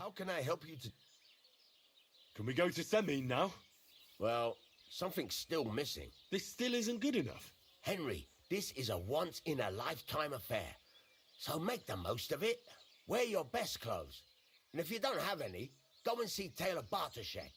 How can I help you to... Can we go to semi now? Well, something's still missing. This still isn't good enough. Henry, this is a once-in-a-lifetime affair. So make the most of it. Wear your best clothes. And if you don't have any, go and see Taylor Bartoshek.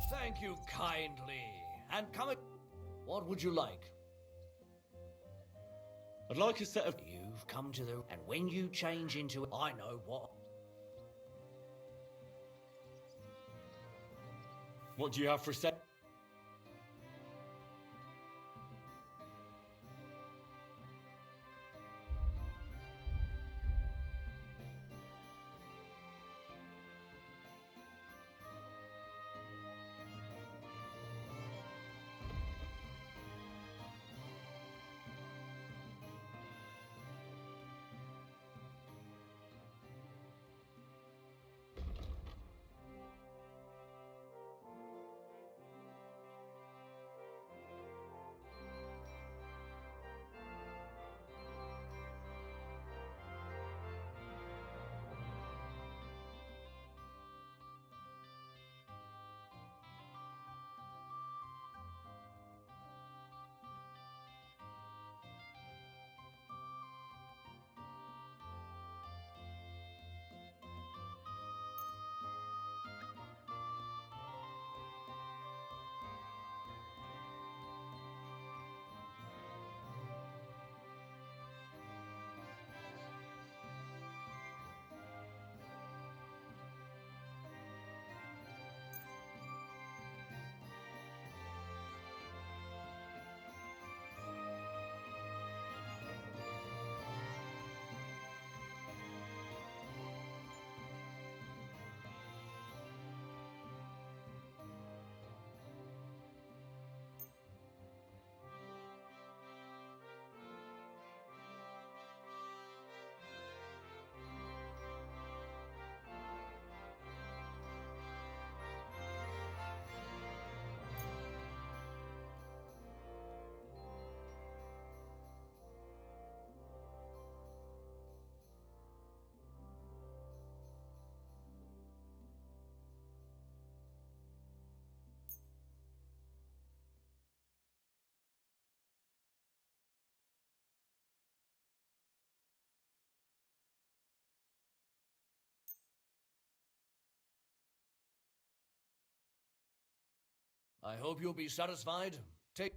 Thank you kindly. And come. What would you like? I'd like a set of... You've come to the... And when you change into... I know what... What do you have for a set? I hope you'll be satisfied. Take...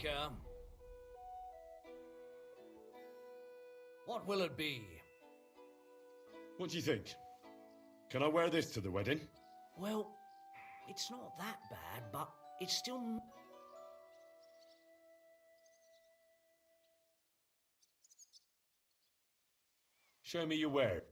care. What will it be? What do you think? Can I wear this to the wedding? Well, it's not that bad, but it's still... Show me your wear.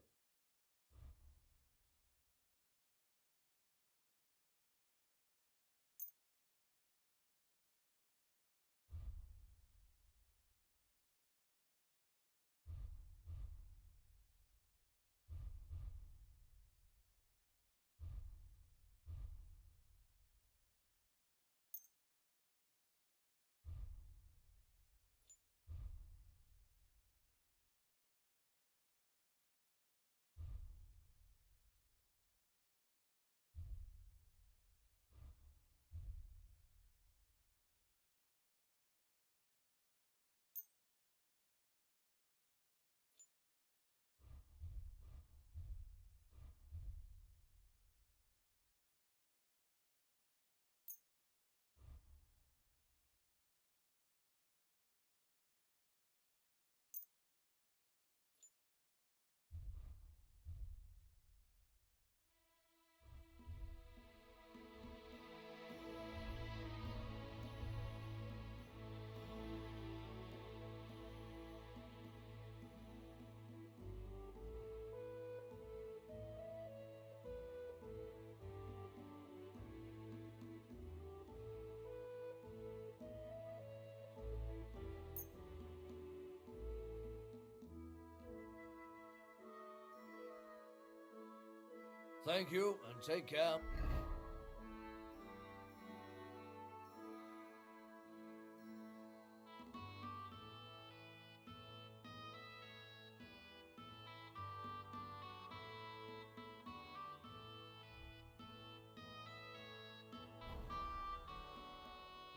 Thank you, and take care.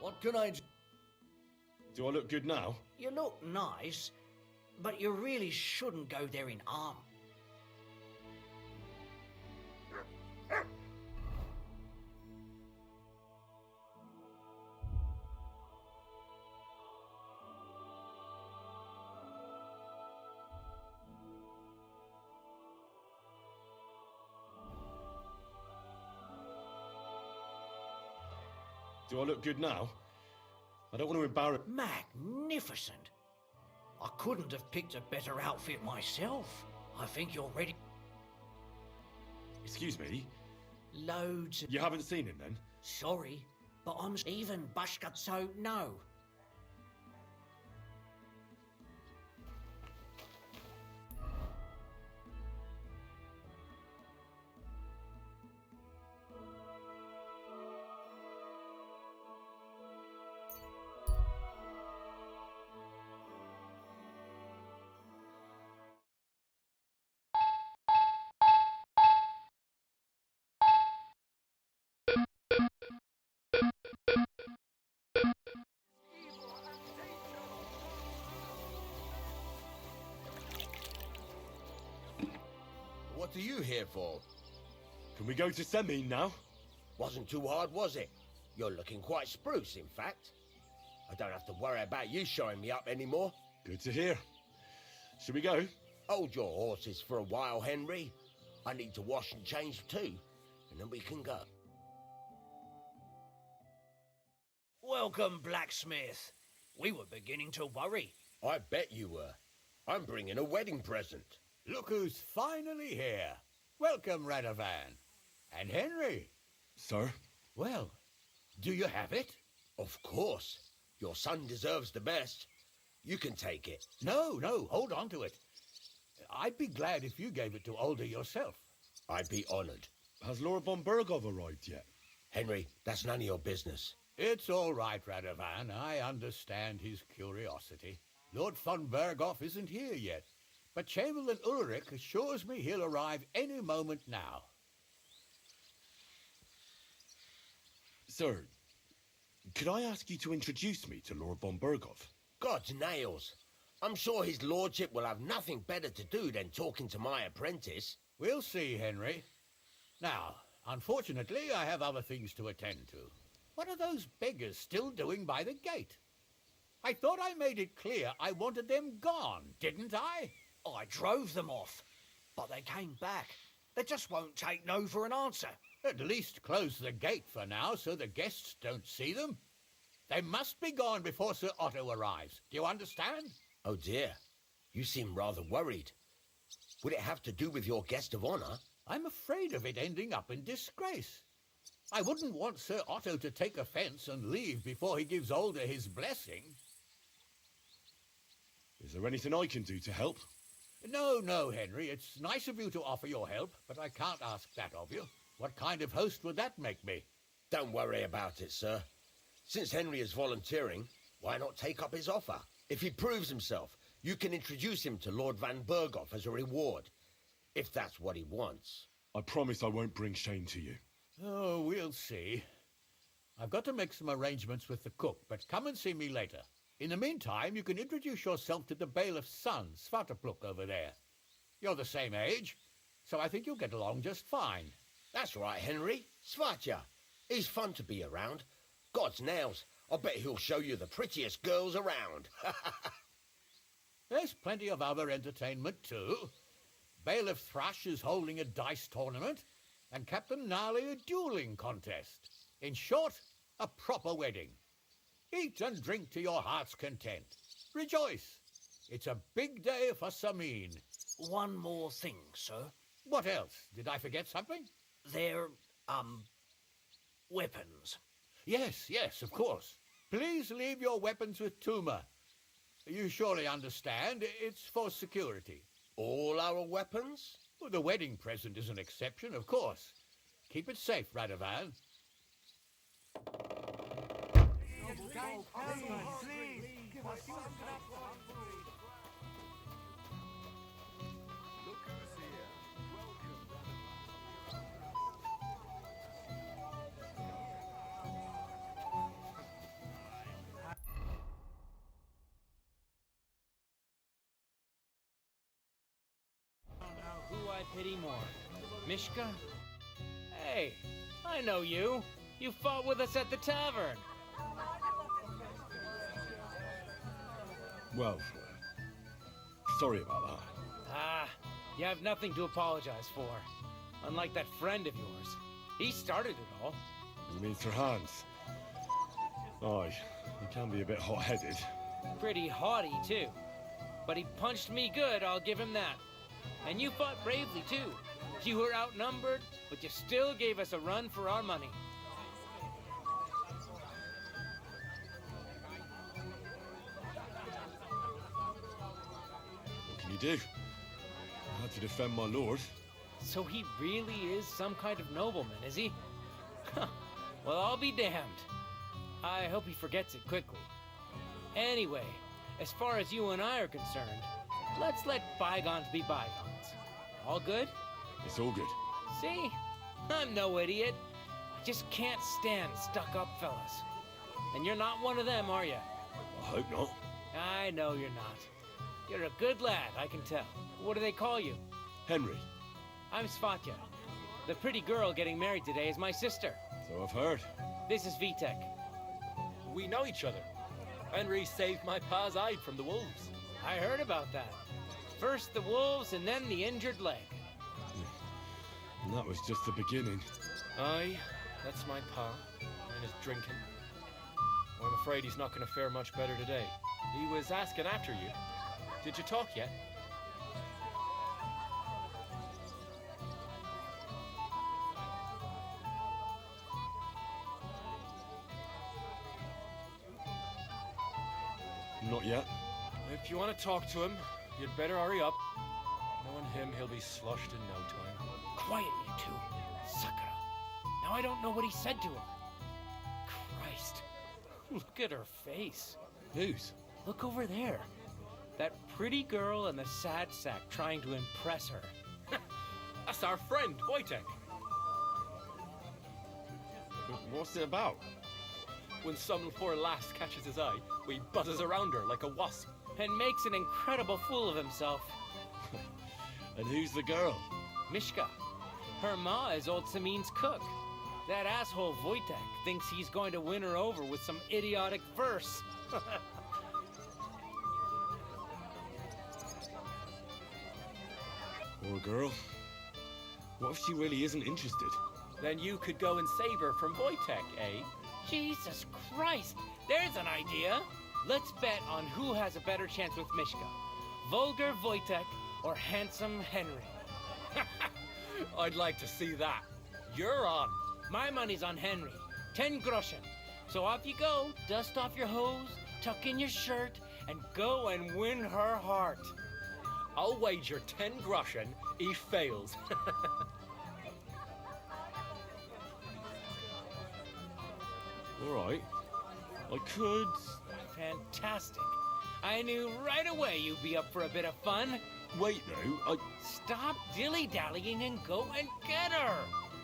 What can I do? Do I look good now? You look nice, but you really shouldn't go there in armor. Do I look good now? I don't want to embarrass... Magnificent! I couldn't have picked a better outfit myself. I think you're ready. Excuse me? Loads of... You haven't seen him then? Sorry, but I'm even Bushka, so no. What are you here for? Can we go to Semi now? Wasn't too hard, was it? You're looking quite spruce, in fact. I don't have to worry about you showing me up anymore. Good to hear. Should we go? Hold your horses for a while, Henry. I need to wash and change too, and then we can go. Welcome, blacksmith. We were beginning to worry. I bet you were. I'm bringing a wedding present. Look who's finally here. Welcome, Radovan. And Henry. Sir? Well, do you have it? Of course. Your son deserves the best. You can take it. No, hold on to it. I'd be glad if you gave it to Older yourself. I'd be honored. Has Lord von Bergov arrived yet? Henry, that's none of your business. It's all right, Radovan. I understand his curiosity. Lord von Berghoff isn't here yet, but Chamberlain Ulrich assures me he'll arrive any moment now. Sir, could I ask you to introduce me to Lord von Bergov? God's nails. I'm sure his lordship will have nothing better to do than talking to my apprentice. We'll see, Henry. Now, unfortunately, I have other things to attend to. What are those beggars still doing by the gate? I thought I made it clear I wanted them gone, didn't I? I drove them off, but they came back. They just won't take no for an answer. At least close the gate for now so the guests don't see them. They must be gone before Sir Otto arrives. Do you understand? Oh dear, you seem rather worried. Would it have to do with your guest of honor? I'm afraid of it ending up in disgrace. I wouldn't want Sir Otto to take offense and leave before he gives Older his blessing. Is there anything I can do to help? No, Henry. It's nice of you to offer your help, but I can't ask that of you. What kind of host would that make me? Don't worry about it, sir. Since Henry is volunteering, why not take up his offer? If he proves himself, you can introduce him to Lord Van Berghoff as a reward, if that's what he wants. I promise I won't bring shame to you. Oh, we'll see. I've got to make some arrangements with the cook, but come and see me later. In the meantime, you can introduce yourself to the bailiff's son, Svatopluk, over there. You're the same age, so I think you'll get along just fine. That's right, Henry. Svatja. He's fun to be around. God's nails, I bet he'll show you the prettiest girls around. There's plenty of other entertainment, too. Bailiff Thrush is holding a dice tournament, and Captain Gnarly a dueling contest. In short, a proper wedding. Eat and drink to your heart's content. Rejoice. It's a big day for Samin. One more thing, sir. What else? Did I forget something? They're, weapons. Yes, of course. Please leave your weapons with Tuma. You surely understand, it's for security. All our weapons? Well, the wedding present is an exception, of course. Keep it safe, Radovan. Who I pity more, Mishka? Hey, I know you. You fought with us at the tavern. Well, sorry about that. Ah, you have nothing to apologize for. Unlike that friend of yours. He started it all. You mean Sir Hans? Aye, he can be a bit hot-headed. Pretty haughty, too. But he punched me good, I'll give him that. And you fought bravely, too. You were outnumbered, but you still gave us a run for our money. What can you do? I had to defend my lord. So he really is some kind of nobleman, is he? Well, I'll be damned. I hope he forgets it quickly. Anyway, as far as you and I are concerned, let's let bygones be bygones. All good? It's all good. See? I'm no idiot. I just can't stand stuck-up fellas. And you're not one of them, are you? I hope not. I know you're not. You're a good lad, I can tell. What do they call you? Henry. I'm Svatja. The pretty girl getting married today is my sister. So I've heard. This is Vitek. We know each other. Henry saved my pa's eye from the wolves. I heard about that. First the wolves and then the injured leg. And that was just the beginning. Aye, that's my pa, and his drinking. Well, I'm afraid he's not going to fare much better today. He was asking after you. Did you talk yet? Not yet. If you want to talk to him, you'd better hurry up. Knowing him, he'll be sloshed in no time. Quiet, you two. Sakura. Now I don't know what he said to her. Christ. Look at her face. Whose? Look over there. That pretty girl in the sad sack trying to impress her. That's our friend, Wojtek. What's it about? When some poor lass catches his eye, he buzzes around her like a wasp. And makes an incredible fool of himself. And who's the girl? Mishka. Her ma is old Samin's cook. That asshole Wojtek thinks he's going to win her over with some idiotic verse. Poor girl. What if she really isn't interested? Then you could go and save her from Wojtek, eh? Jesus Christ, there's an idea. Let's bet on who has a better chance with Mishka. Vulgar Wojtek or handsome Henry. I'd like to see that. You're on. My money's on Henry. 10 groschen. So off you go, dust off your hose, tuck in your shirt, and go and win her heart. I'll wager 10 groschen he fails. All right. I could... Fantastic. I knew right away you'd be up for a bit of fun. Wait, no. Stop dilly-dallying and go and get her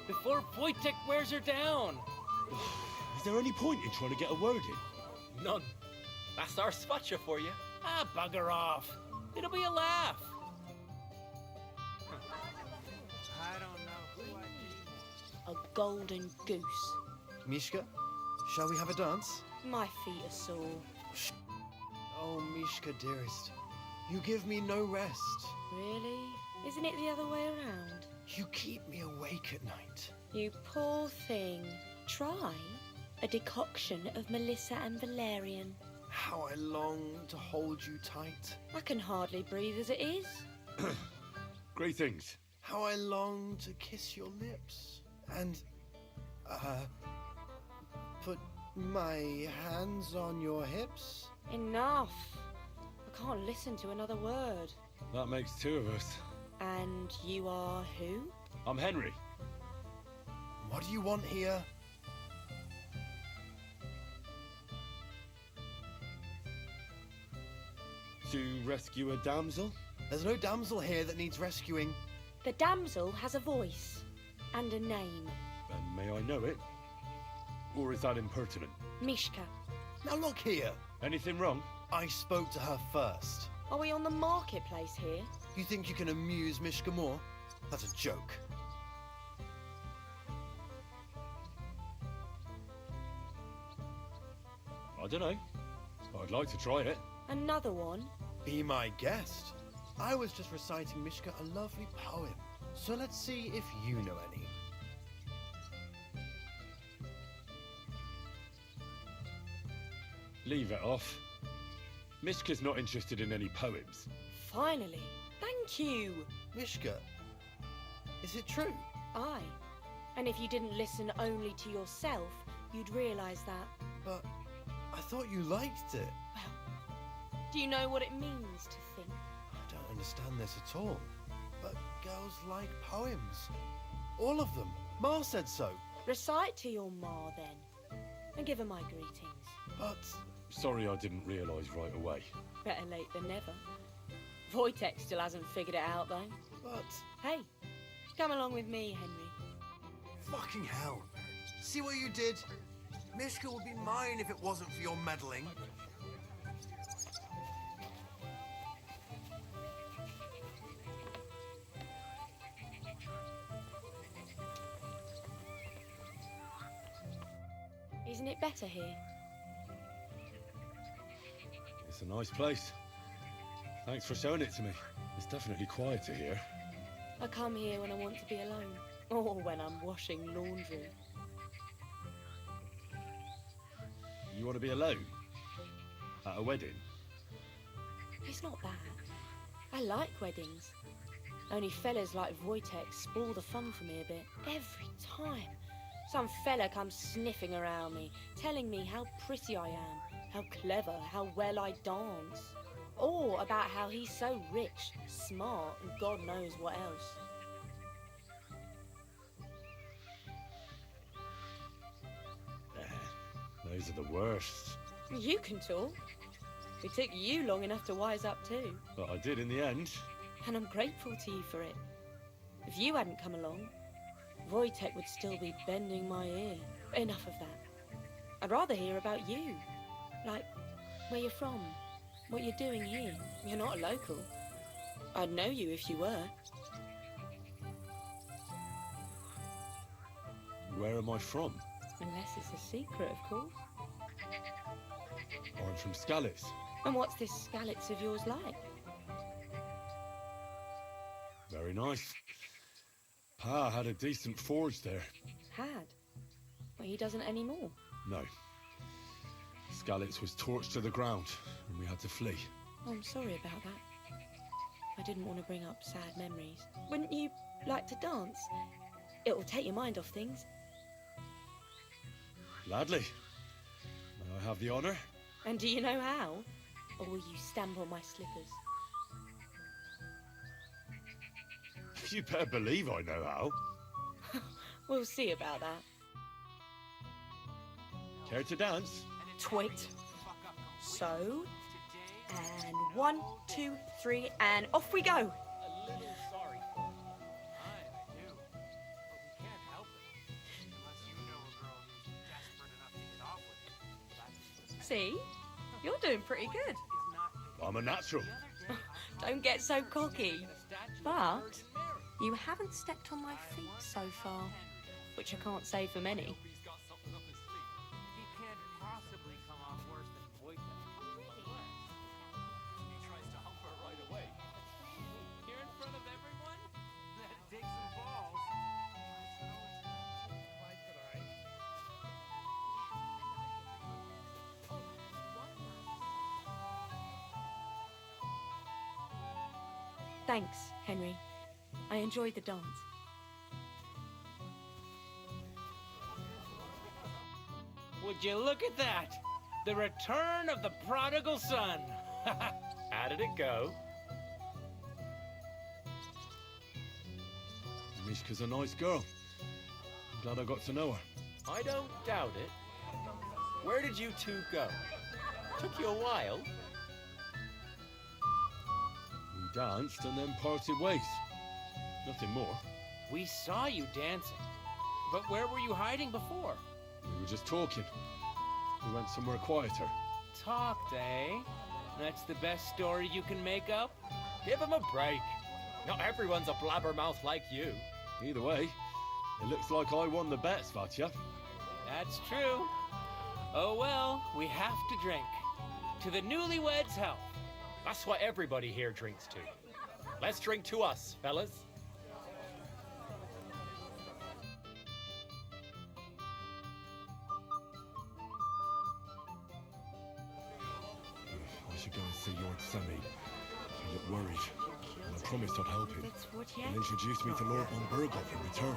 before Wojtek wears her down. Is there any point in trying to get a word in? None. That's our spotcha for you. Ah, bugger off. It'll be a laugh. I don't know who I A golden goose. Mishka, shall we have a dance? My feet are sore. Oh, Mishka, dearest, you give me no rest. Really? Isn't it the other way around? You keep me awake at night. You poor thing. Try a decoction of Melissa and valerian. How I long to hold you tight. I can hardly breathe as it is. Great things. How I long to kiss your lips. And, put my hands on your hips. Enough. I can't listen to another word. That makes two of us. And you are who? I'm Henry. What do you want here? To rescue a damsel? There's no damsel here that needs rescuing. The damsel has a voice and a name. And may I know it? Or is that impertinent? Mishka. Now look here. Anything wrong? I spoke to her first. Are we on the marketplace here? You think you can amuse Mishka more? That's a joke. I don't know. I'd like to try it. Another one? Be my guest. I was just reciting Mishka a lovely poem. So let's see if you know any. Leave it off. Mishka's not interested in any poems. Finally. Thank you. Mishka, is it true? Aye. And if you didn't listen only to yourself, you'd realise that. But I thought you liked it. Well, do you know what it means to think? I don't understand this at all. But girls like poems. All of them. Ma said so. Recite to your ma then. And give her my greetings. But Sorry I didn't realise right away. Better late than never. Wojtek still hasn't figured it out though. But Hey, come along with me, Henry. fucking hell. See what you did? Mishka would be mine if it wasn't for your meddling. Isn't it better here? It's a nice place. Thanks for showing it to me. It's definitely quieter here. I come here when I want to be alone. Or when I'm washing laundry. You want to be alone? At a wedding? It's not that. I like weddings. Only fellas like Wojtek spoil the fun for me a bit. Every time. Some fella comes sniffing around me, telling me how pretty I am, how clever, how well I dance. Or about how he's so rich, smart, and God knows what else. Those are the worst. You can talk. It took you long enough to wise up too. But I did in the end. And I'm grateful to you for it. If you hadn't come along, Wojtek would still be bending my ear. Enough of that. I'd rather hear about you. Like, where you're from, what you're doing here. You're not a local. I'd know you if you were. Where am I from? Unless it's a secret, of course. I'm from Skalitz. And what's this Skalitz of yours like? Very nice. Pa had a decent forge there. Had? Well, he doesn't anymore. No. Skalitz was torched to the ground, and we had to flee. Oh, I'm sorry about that. I didn't want to bring up sad memories. Wouldn't you like to dance? It will take your mind off things. Gladly. May I have the honor? And do you know how? Or will you stamp on my slippers? You better believe I know how. We'll see about that. Care to dance? Twit. So, and 1, 2, 3, and off we go. A little sorry for him. I do. But we can't help it. Unless you know a girl who's desperate enough to get off with it. See? You're doing pretty good. I'm a natural. Don't get so cocky. But you haven't stepped on my feet so far, which I can't say for many. He's got something up his sleeve. He can't possibly come off worse than Wojtek. He tries to hump her right away. Here in front of everyone? That'd take some balls. Thanks, Henry. I enjoyed the dance. Would you look at that? The return of the prodigal son. How did it go? Mishka's a nice girl. I'm glad I got to know her. I don't doubt it. Where did you two go? Took you a while. We danced and then parted ways. Nothing more. We saw you dancing. But where were you hiding before? We were just talking. We went somewhere quieter. Talked, eh? That's the best story you can make up? Give him a break. Not everyone's a blabbermouth like you. Either way, it looks like I won the bet, Svatya. That's true. Oh well, we have to drink. To the newlyweds' health. That's what everybody here drinks to. Let's drink to us, fellas. I should go and see Lord Semi. He looked worried, and I promised I'd help him. That's what He'll introduce me to Lord von Berghoff in return.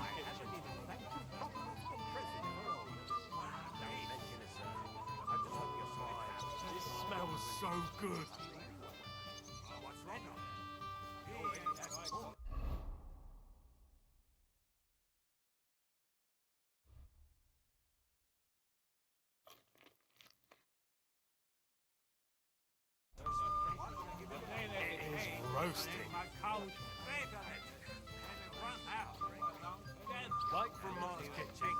This smells so good. It is roasting. Like from Mark's kitchen.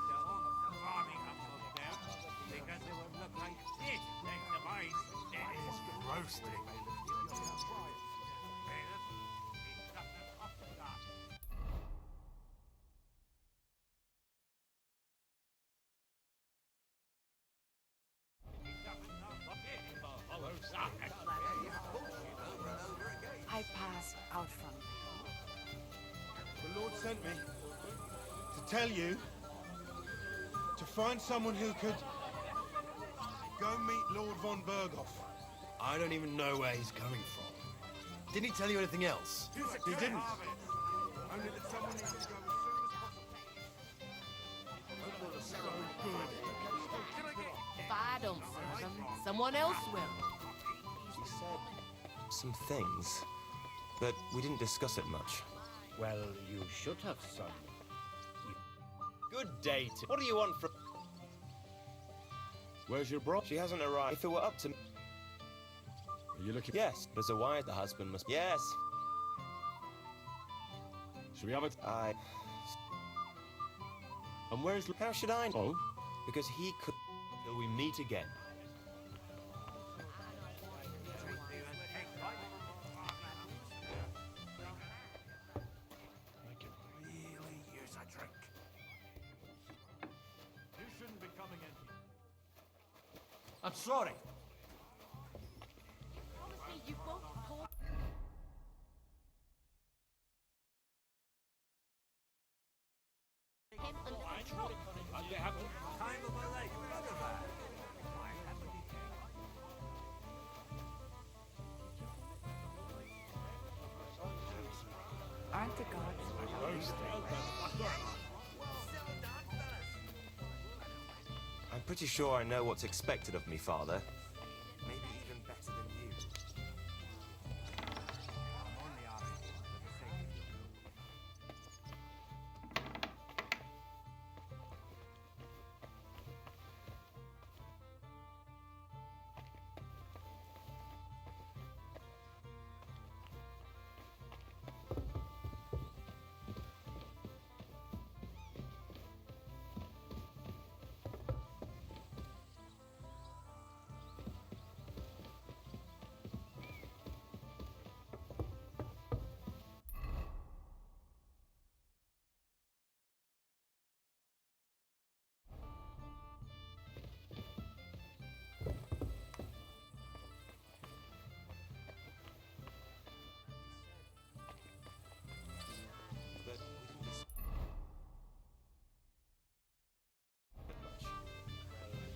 It is roasting. I pass out from. The Lord sent me to tell you to find someone who could go meet Lord von Berghoff. I don't even know where he's coming from. Didn't he tell you anything else? He didn't. Only that someone needs to go as soon as possible. If I don't serve him, someone else will. He said some things, but we didn't discuss it much. Well, you should have, son. Good day to... What do you want from... Where's your bro? She hasn't arrived. If it were up to me... Are you looking? Yes, there's a wire the husband must... Yes. Should we have it? And where's... How should I know? Oh? Because he could... Till we meet again. I'm sorry. tasty. I'm pretty sure I know what's expected of me, Father. Maybe even better than you.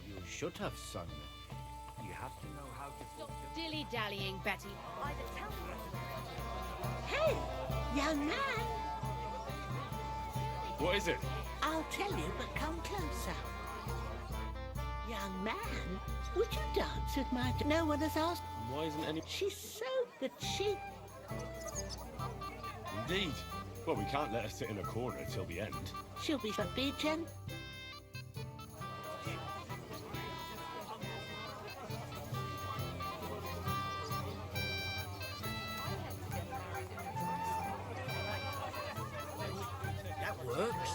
You should have, son. You have to know how to... Stop dilly-dallying, Betty. Either tell me... Hey, young man. What is it? I'll tell you, but come closer. Young man, would you dance with my... No one has asked. Why isn't any... She's so good, she... Indeed. Well, we can't let her sit in a corner till the end. She'll be forbidden. That works.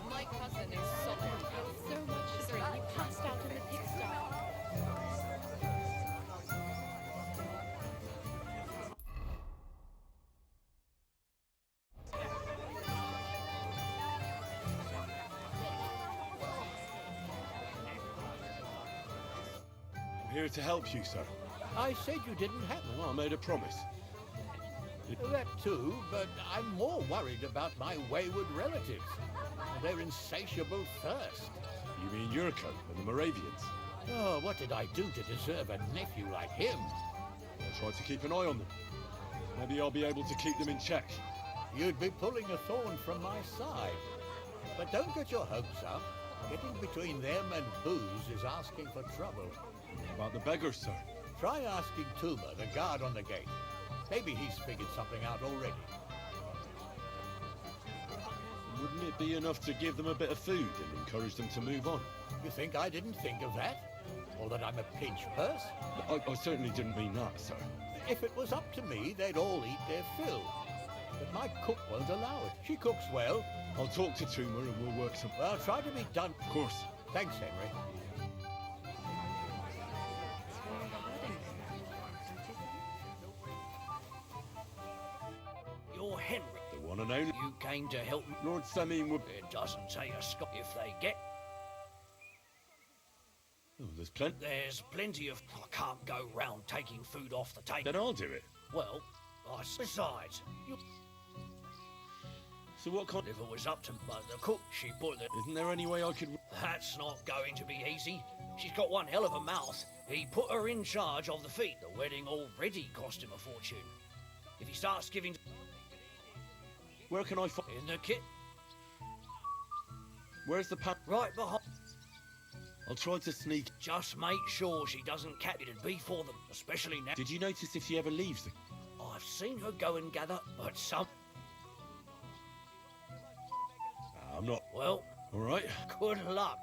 My cousin is sobbing. So much sugar, he passed out in the pigsty. I'm here to help you, sir. I said you didn't have to. Oh, I made a promise. That too, but I'm more worried about my wayward relatives and their insatiable thirst. You mean Yurko and the Moravians? Oh, what did I do to deserve a nephew like him? I'll try to keep an eye on them. Maybe I'll be able to keep them in check. You'd be pulling a thorn from my side. But don't get your hopes up. Getting between them and booze is asking for trouble. About the beggars, sir. Try asking Tuma, the guard on the gate. Maybe he's figured something out already. Wouldn't it be enough to give them a bit of food and encourage them to move on? You think I didn't think of that? Or that I'm a pinch purse? I certainly didn't mean that, sir. If it was up to me, they'd all eat their fill. But my cook won't allow it. She cooks well. I'll talk to Tuma and we'll work some... Well, try to be done. Of course. Thanks, Henry. You're Henry. The one and only... You came to help me. Lord Sameen would... It doesn't take a Scot if they get... Oh, there's plenty... There's plenty of... I can't go round taking food off the table. Then I'll do it. Well, besides, you... So what kind... If it was up to the cook, she put the... Isn't there any way I could... That's not going to be easy. She's got one hell of a mouth. He put her in charge of the feast. The wedding already cost him a fortune. If he starts giving... Where can I find... In the kit. Where's the pan... Right behind... I'll try to sneak... Just make sure she doesn't catch it and be for them, especially now. Did you notice if she ever leaves the... I've seen her go and gather, but some... I'm not... Well... All right. Good luck.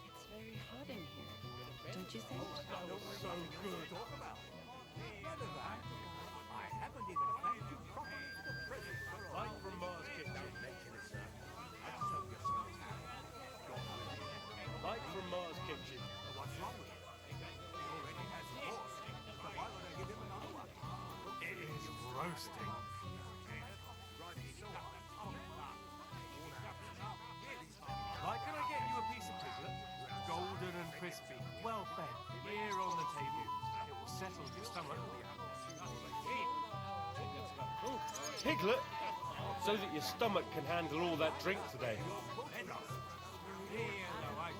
It's very hot in here, don't you think? Light from Mars Kitchen. Light from Mars Kitchen. What's wrong with it? He already has a horse. Why would I give him another one? It is roasting. Right, can I get you a piece of piglet? Golden and crispy, well fed, here on the table. It will settle your stomach. Oh, piglet? So that your stomach can handle all that drink today. Here, though, I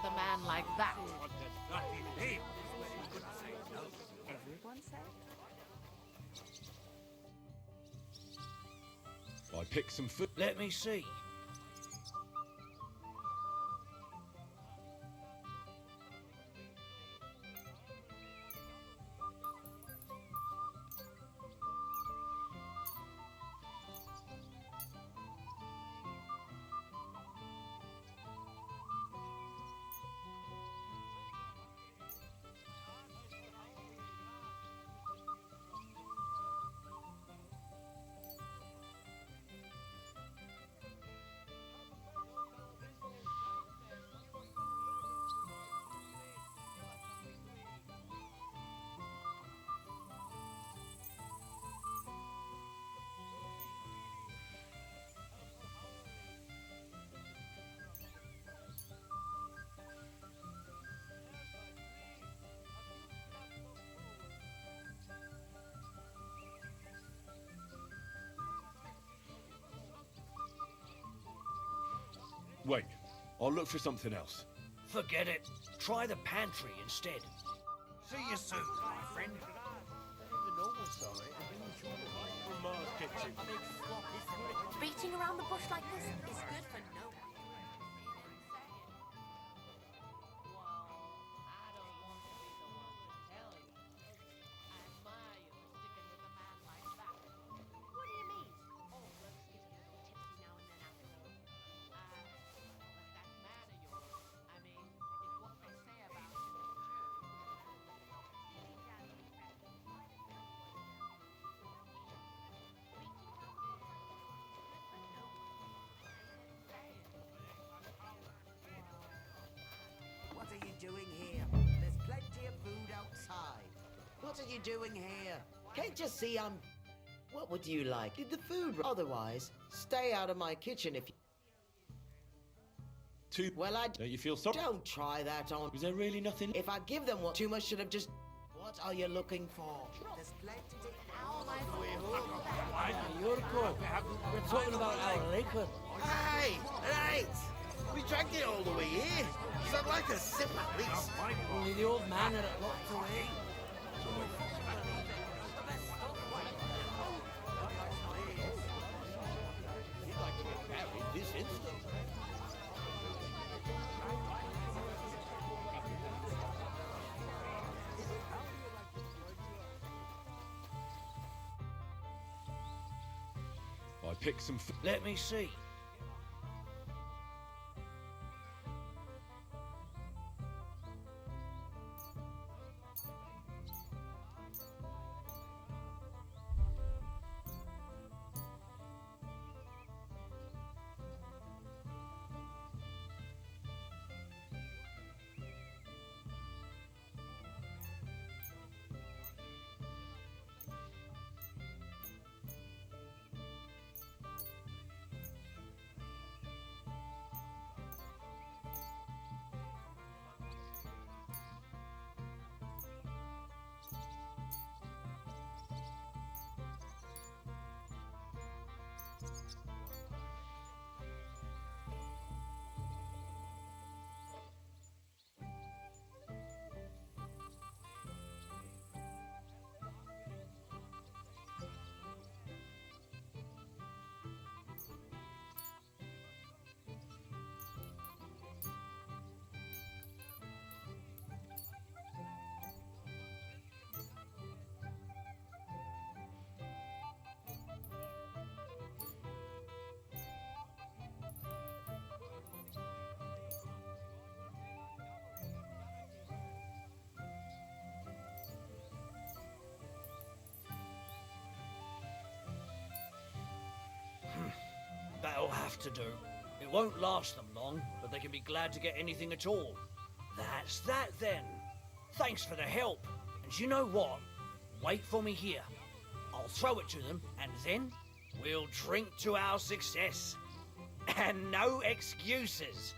with a man like that? Everyone say? I picked some food. Let me see. Wait, I'll look for something else. Forget it. Try the pantry instead. See you soon, my friend. From Mars Kitchen. Beating around the bush like this is good for no one. What are you doing here? There's plenty of food outside. What are you doing here? Can't you see I'm... What would you like? Did the food... Otherwise, stay out of my kitchen if you... Well, Don't you feel sorry? Don't try that on... Was there really nothing? If I give them what... Too much should have just... What are you looking for? There's plenty to... Yurko, we're talking about our liquor. Hey, right. We drank it all the way here. So I'd like a sip at least. Only the old man had it locked away. He'd like to get married this instant. I picked some food. Let me see. That'll have to do. It won't last them long, but they can be glad to get anything at all. That's that then. Thanks for the help. And you know what? Wait for me here. I'll throw it to them, and then we'll drink to our success. And no excuses.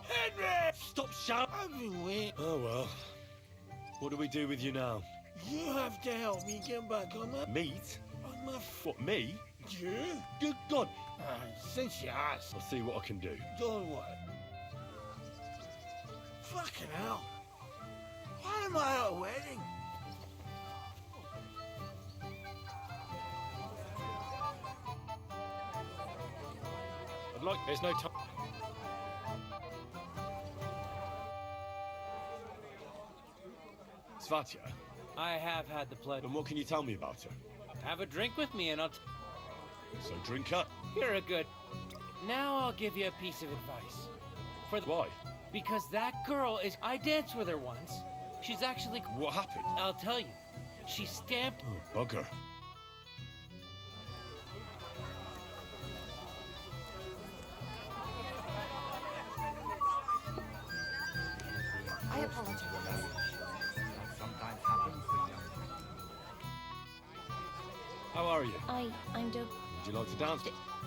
Henry! Stop shouting! Everywhere. Oh well. What do we do with you now? You have to help me get back on my... Meat? On my... What, me? Yeah? Good God! Since you asked. I'll see what I can do. Don't what? Fucking hell. Why am I at a wedding? I'd like... There's no time... Svatya, I have had the pleasure. and what can you tell me about her? Have a drink with me and I'll... So drink up. You're a good... Now I'll give you a piece of advice. Why? Because that girl is... I danced with her once. She's actually... What happened? I'll tell you. She stamped... Oh, bugger. I apologize. That sometimes happens. How are you? I'm Doug. Would you like to dance?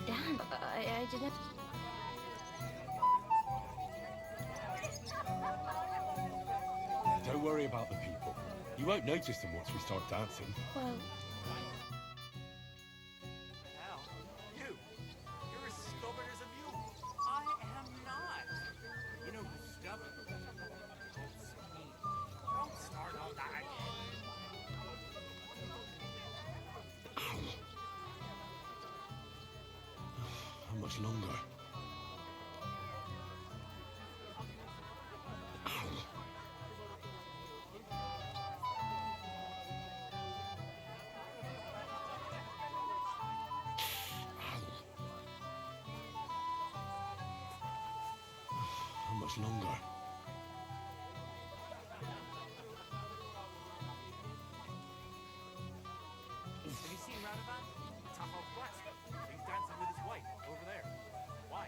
Dan, I didn't... Don't worry about the people. You won't notice them once we start dancing. Well, Hell, you're as stubborn as a mule. I am not. You know who's stubborn? Don't start all that again. How much longer? How much longer? Have you seen Roundabout? The tough old blacksmith. He's dancing with his wife over there. Why?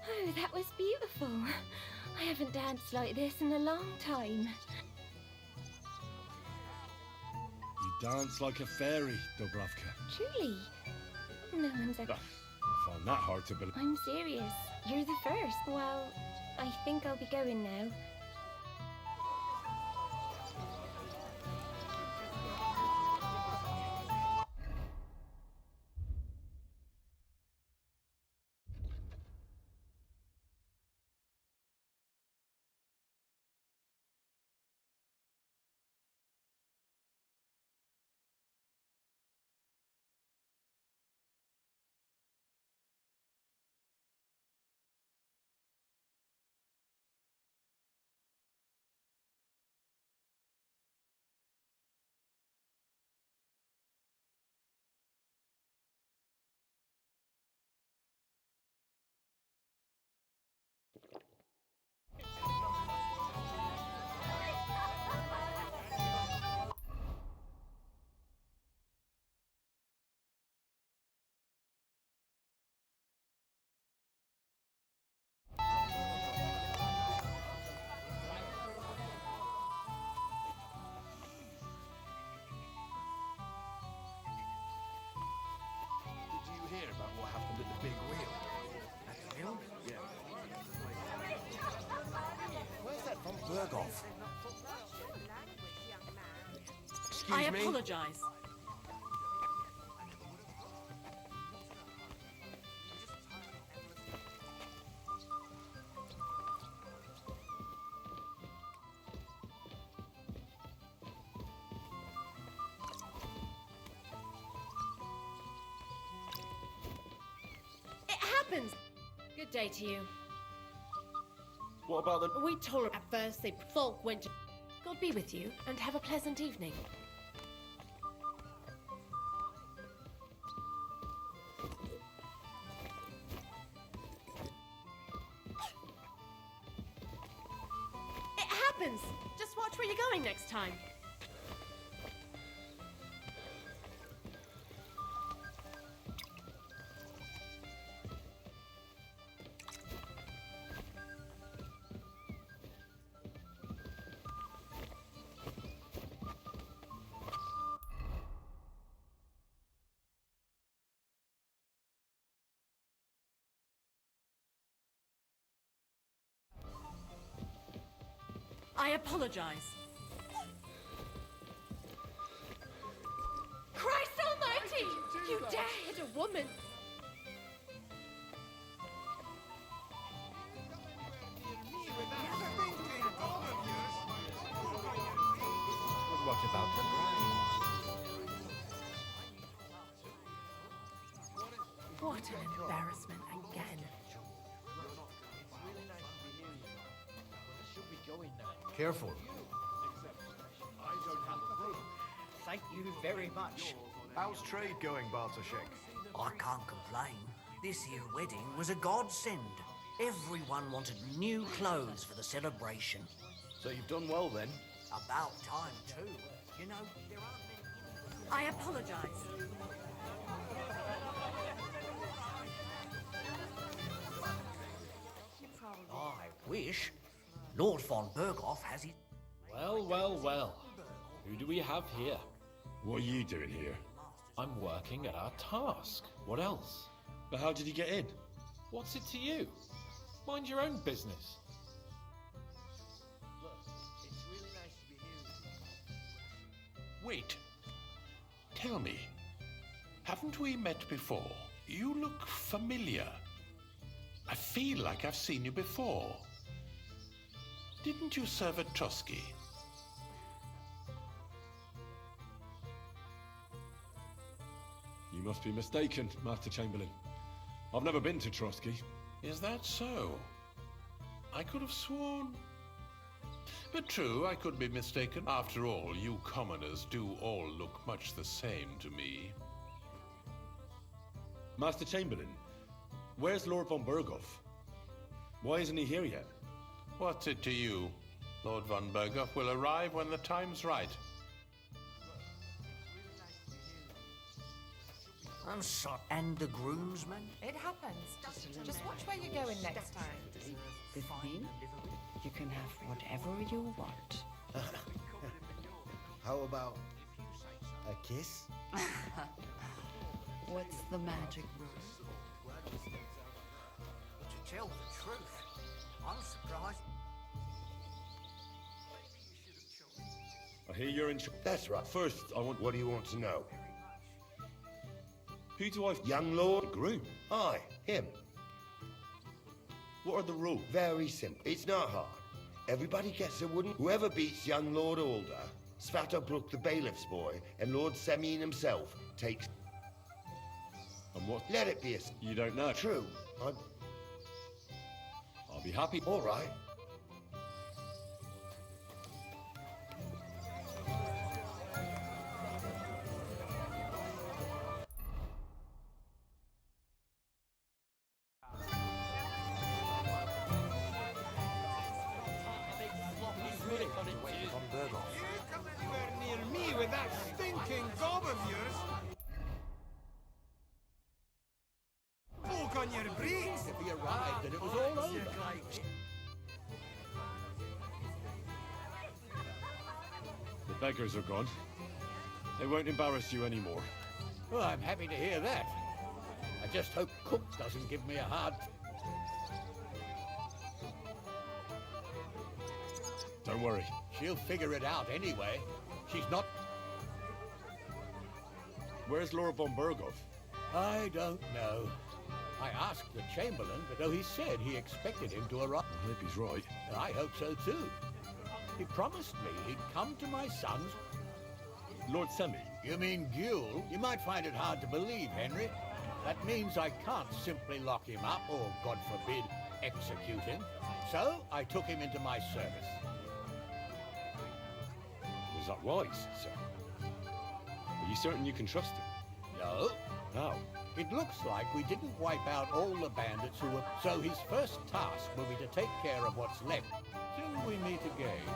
oh, that was beautiful. I haven't danced like this in a long time. You dance like a fairy, Dubravka. Truly. No one's ever... I find that hard to believe. I'm serious. You're the first. Well, I think I'll be going now. Did you hear about what happened at the big wheel? That's real? Yeah. Where's that from Berghoff? Excuse I me? apologize. It happens! Good day to you. What about the... We told her at first they folk went to... God be with you, and have a pleasant evening. It happens! Just watch where you're going next time. I apologize. Christ almighty! You dare hit a woman! What about them? What an embarrassment again. Careful. Thank you very much. How's trade going, Bartoszek? I can't complain. This here wedding was a godsend. Everyone wanted new clothes for the celebration. So you've done well then? About time, too. You know, there aren't many... I apologize. I wish. Lord von Berghoff has his... Well, well, well. Who do we have here? What are you doing here? I'm working at our task. What else? But how did he get in? What's it to you? Mind your own business. Wait. Tell me. Haven't we met before? You look familiar. I feel like I've seen you before. Didn't you serve at Trotsky? You must be mistaken, Master Chamberlain. I've never been to Trotsky. Is that so? I could have sworn. But true, I could be mistaken. After all, you commoners do all look much the same to me. Master Chamberlain, where's Lord von Berghoff? Why isn't he here yet? What's it to you? Lord von Berghoff will arrive when the time's right. I'm sorry. And the groomsmen? It happens. Just watch where you're going next time. With me, you can have whatever you want. How about a kiss? What's the magic word? To tell the truth, I'm surprised. I hear you're in... That's right. First, I want... What do you want to know? Who do I... Young Lord? The groom. Aye, him. What are the rules? Very simple. It's not hard. Everybody gets a wooden... Whoever beats young Lord Alder, Svatobrook the bailiff's boy, and Lord Semyon himself takes... And what? Let it be a... You don't know? True. I'll be happy. All right. With that stinking gob of yours. Walk on your breeze. If he arrived and it was all over. The beggars are gone. They won't embarrass you anymore. Well, I'm happy to hear that. I just hope Cook doesn't give me a hard... Don't worry. She'll figure it out anyway. She's not... Where's Lord von Berghoff? I don't know. I asked the Chamberlain, but though he said he expected him to arrive... I hope he's right. I hope so too. He promised me he'd come to my son's... Lord Semi? You mean duel? You might find it hard to believe, Henry. That means I can't simply lock him up or, God forbid, execute him. So I took him into my service. Was that wise, sir? Are you certain you can trust him? No. How? It looks like we didn't wipe out all the bandits who were... So his first task will be to take care of what's left till we meet again.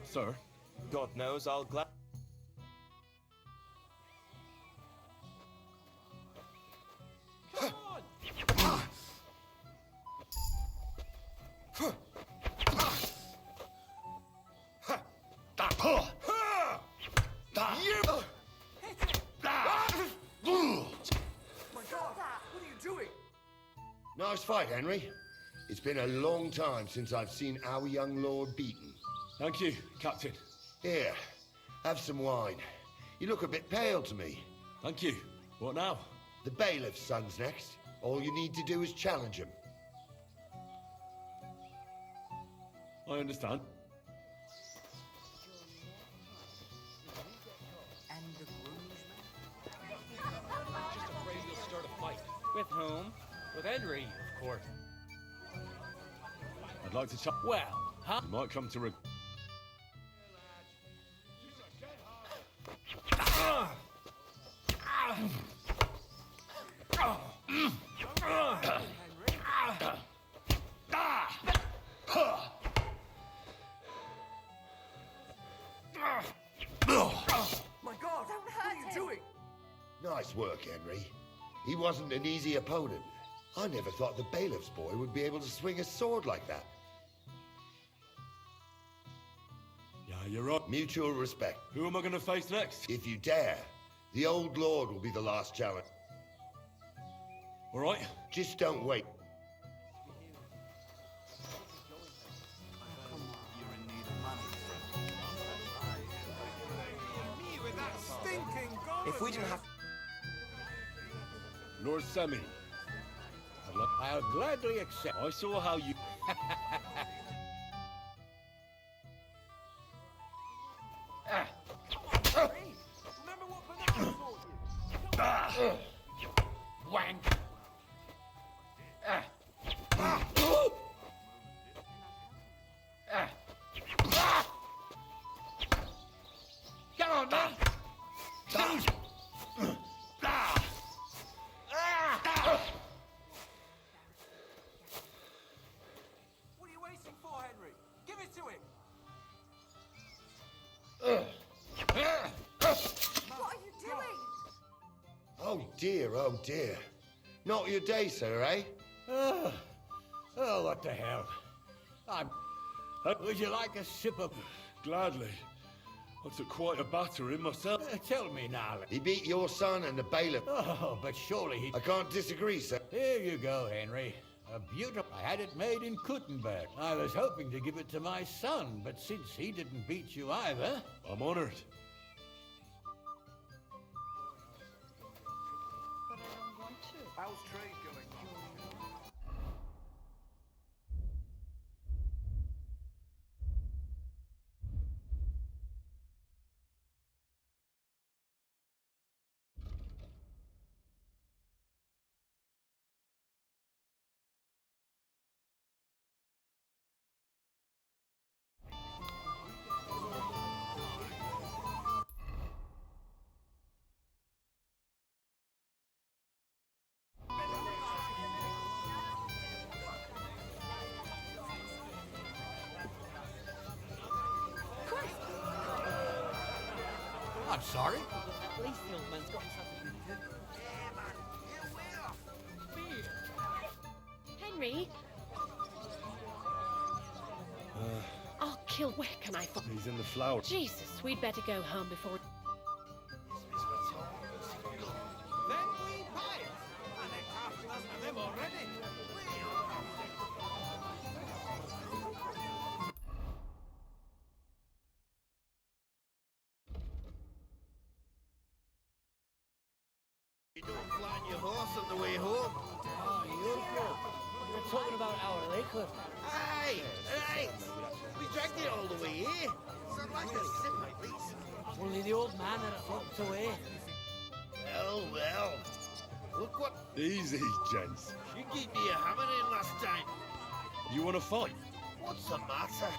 Sir? God knows I'll glad... Nice fight, Henry. It's been a long time since I've seen our young lord beaten. Thank you, Captain. Here, have some wine. You look a bit pale to me. Thank you. What now? The bailiff's son's next. All you need to do is challenge him. I understand. And the groomsman? Just afraid you'll start a fight. With whom? With Henry, of course. I'd like to chat. Well, huh? You might come to My God, what are you doing? Nice work, Henry. He wasn't an easy opponent. I never thought the bailiff's boy would be able to swing a sword like that. Yeah, you're right. Mutual respect. Who am I going to face next? If you dare, the old lord will be the last challenge. All right. Just don't wait. If we didn't have... Lord Semi. I'll gladly accept. I saw how you... Remember what Banana taught you? Wank. Come on, man. What are you waiting for, Henry? Give it to him! What are you doing? Oh dear. Not your day, sir, eh? Oh, what the hell. Would you like a sip of... Gladly. I took quite a battering myself. Tell me now. He beat your son and the bailiff. Oh, but surely he... I can't disagree, sir. Here you go, Henry. A beautiful... I had it made in Kuttenberg. I was hoping to give it to my son, but since he didn't beat you either... I'm honored. But I don't want to. How's trade going, I'm sorry. At least the old man's got himself a good Henry? I'll kill. Where can I find? He's in the flower. Jesus, we'd better go home before. Then we pirates! And they're crafting us for them already! You don't flatten your horse on the way home. Oh, Uncle. We're talking about our liquor. Aye, right. We dragged it all the way here. So I'd like a sip at least. Only the old man had it locked away. Well. Look what... Easy, gents. You gave me a hammering last time. You want to fight? What's the matter?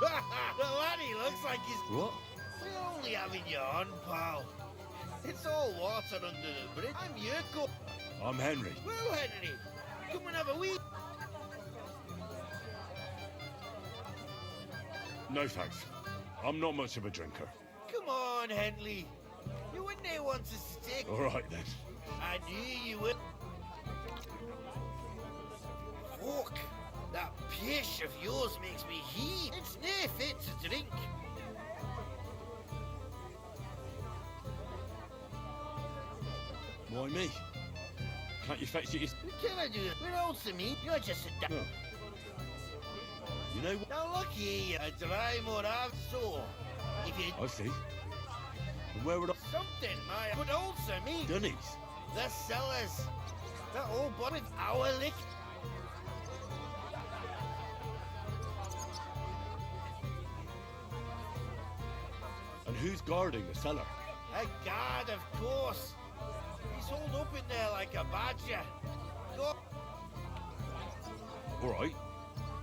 The laddie looks like he's... What? We're only having you on, pal. It's all water under the bridge. I'm Yurko. I'm Henry. Well, Henry, come and have a wee... No thanks. I'm not much of a drinker. Come on, Henley. You wouldn't want to stick. All right, then. I knew you would. Fuck. That pish of yours makes me heat. It's nae fit to drink. Why me? Can't you fetch it? Can I do it? We're old to me. You're just a dumb. You know what? Now look here, a dry more out so. If you I see. And where would I... something, my good old to me. Dunnies? The cellars. The old boy with our lick. And who's guarding the cellar? A guard, of course. He's holed up in there like a badger. Go. All right.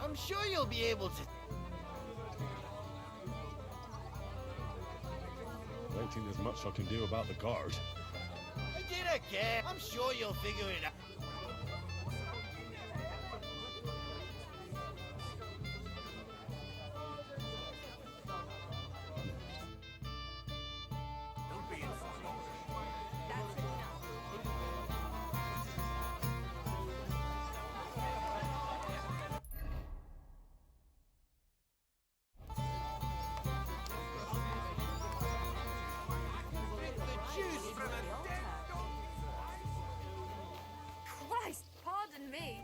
I'm sure you'll be able to. I don't think there's much I can do about the guard. I didn't care. I'm sure you'll figure it out. Don't be insulted. That's enough. Christ, pardon me.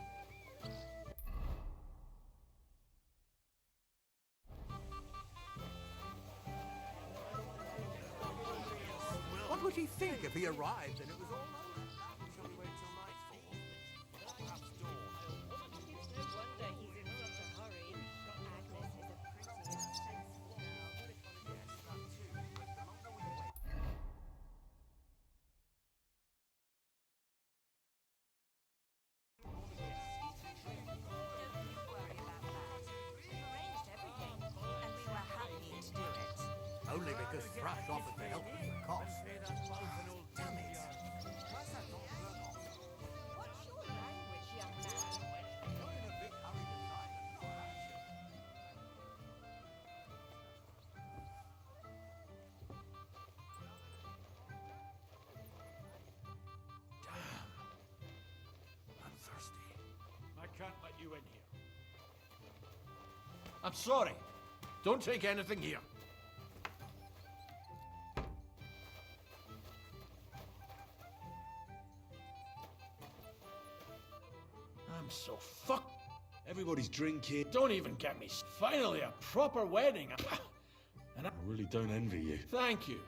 What would he think if he arrived and it was all over? Shall we wait till nightfall? Perhaps dawn. Only because Thrush offered to help with the cost. Damn it. I'm thirsty. I can't let you in here. I'm sorry. Don't take anything here. I'm so fucked. Everybody's drinking. Don't even get me. Finally, a proper wedding. And I really don't envy you. thank you.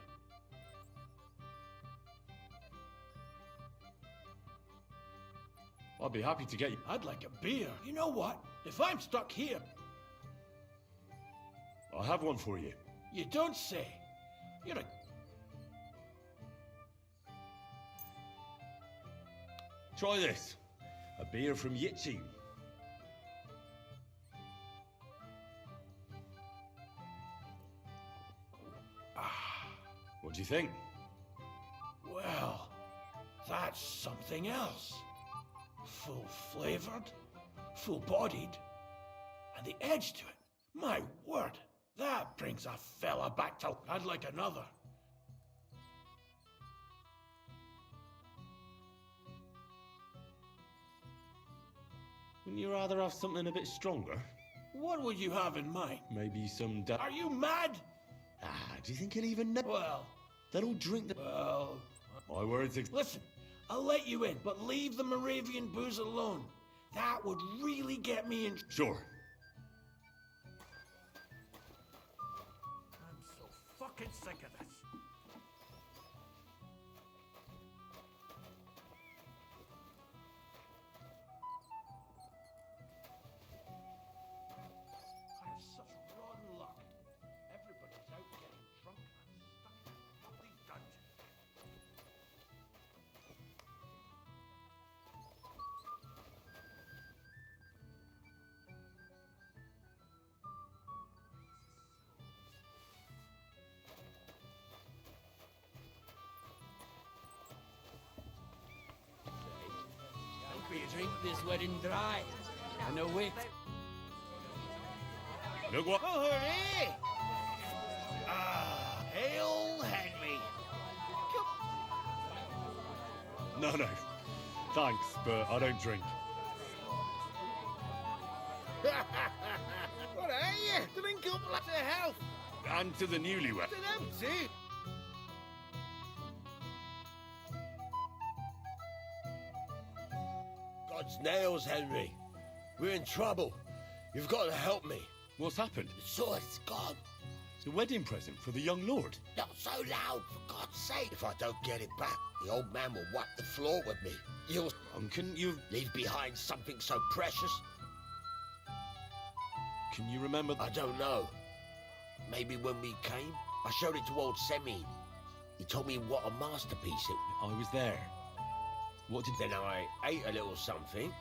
I'd be happy to get you. I'd like a beer. You know what? If I'm stuck here, I'll have one for you. you don't say. You're a... Try this. A beer from Yitchin. What do you think? Well, that's something else. Full-flavored, full-bodied, and the edge to it. My word, that brings a fella back to... I'd like another. Wouldn't you rather have something a bit stronger? What would you have in mind? Maybe some... Are you mad? Do you think he'll even know? Well... They'll all drink the... Well... My words... Listen, I'll let you in, but leave the Moravian booze alone. That would really get me in... Sure. I'm so fucking sick of this. I have such rotten luck. Everybody's out getting drunk and I'm stuck in a bloody dungeon. Don't be drink this wedding dry. And no wait. Look what... Oh, hooray! Ah, hail Henry. No. Thanks, but I don't drink. What are you? Drink up like to health. And to the newlywed. To them too. Odds nails, Henry. We're in trouble. You've got to help me. What's happened? The sword's gone. The wedding present for the young lord. Not so loud, for God's sake. If I don't get it back, the old man will wipe the floor with me. You'll... Couldn't you... leave behind something so precious? Can you remember... I don't know. Maybe when we came, I showed it to old Semine. He told me what a masterpiece it was. I was there. What did... Then I ate a little something.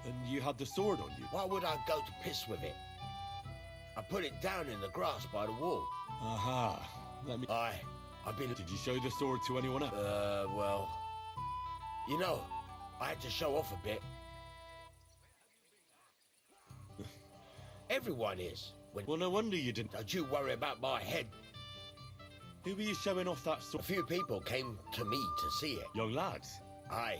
And you had the sword on you? Why would I go to piss with it? I put it down in the grass by the wall. Aha. Let me... I've been... Did you show the sword to anyone else? Well... You know, I had to show off a bit. Everyone is. Well, no wonder you didn't. Don't you worry about my head. Who were you showing off that sword? A few people came to me to see it. Young lads? Aye.